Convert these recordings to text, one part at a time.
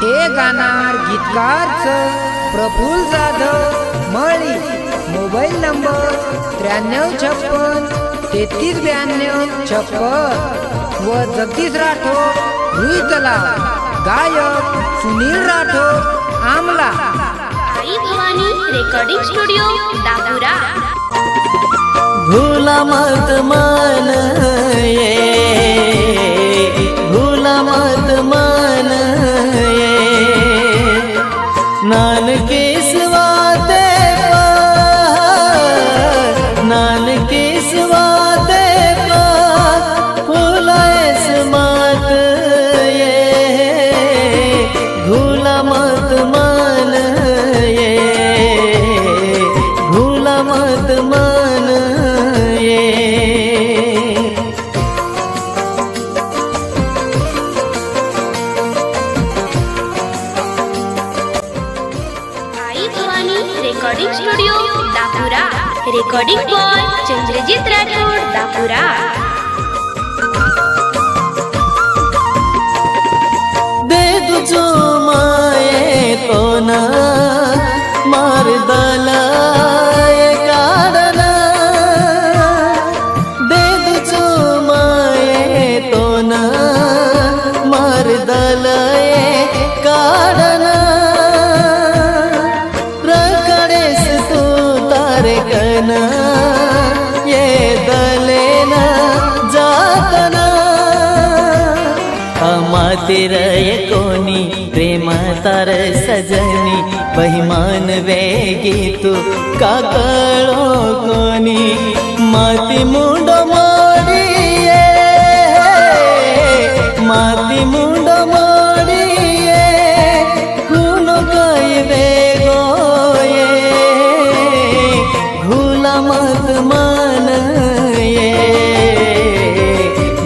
हे गाणार गीतकार प्रफुल्ल जाधव मळी। मोबाईल नंबर 9356 व जगदीश राठोड रुई तलाव। गायक सुनील राठोड आमला। आई भवानी रेकॉर्डिंग स्टुडिओ दापुरा। भूला मत मन ये, भूला मत मन ये, नानके स्वाते नानके स्वाते भूलाएस मत ये, भूला मत मन ये, भूला मत मन ये। Aai Bhavani recording studio Dapura. Recording boy Chandrajit Rathod Dapura. दे तुझो माये तो ना मार दलाय काढना, दे तुझो माये तो ना मार दलाय काढना, रकडेस तू तारे कना ये दलेना जातना। अमातिर ये कोणी प्रेम तार सजनी, बहिमान वेगी तू का कळो कोणी, माती मुंड मोडी ये, माती मुंड मोडी ये, गुण काय वेगो ये, भूला मत मन ये,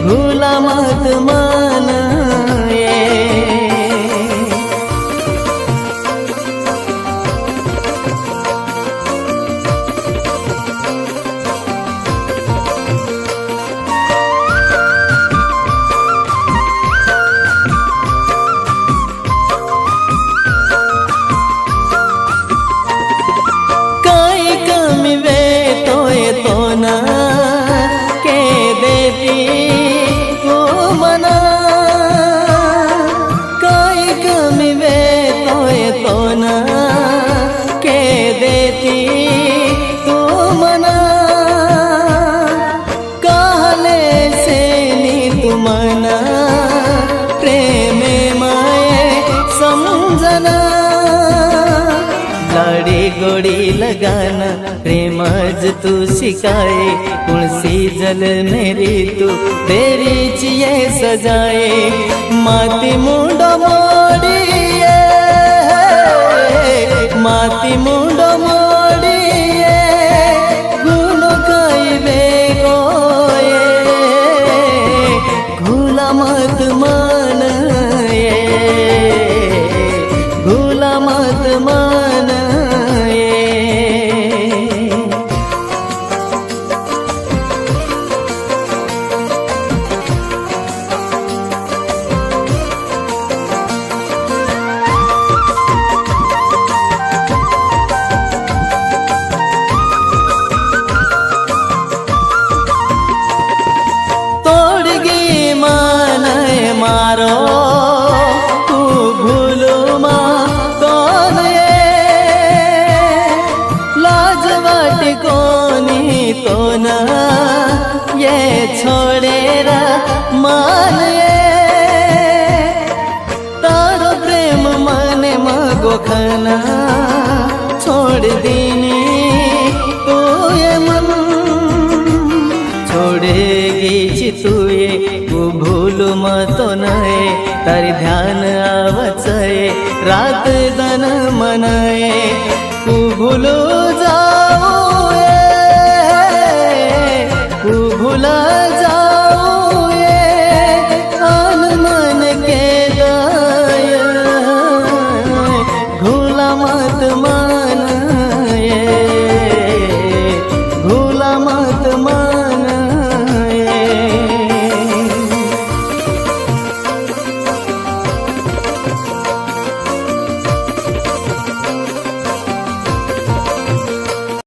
भूला मत मन ये। काही कमी वे तो ना के देती तू मना, काही कमी वे तो ना के देती तू मना, कहले से नी तू मना, प्रेमे माये समझना, लाडी गोडी लगाना प्रेमज तू शिकाए, तुलसी जल मेरी तू तेरी चिये सजाए, माती मुंड मोडी ये, माती मुंड मोडी ये, गुण काय वेगो ये, भूला मत मन ये, भूला मत मन ये। तोड़गी मन मारो तू भूलू मा तो लाज वाटी कोनी तो ना ये छोड़ेरा मान ये, तारो प्रेम मने मगो खाना छोड़ दीनी तू ये मन, छोड़ेगी तू ये वो भूल मतो नये, तारी ध्यान आवचये रात दन मनाए,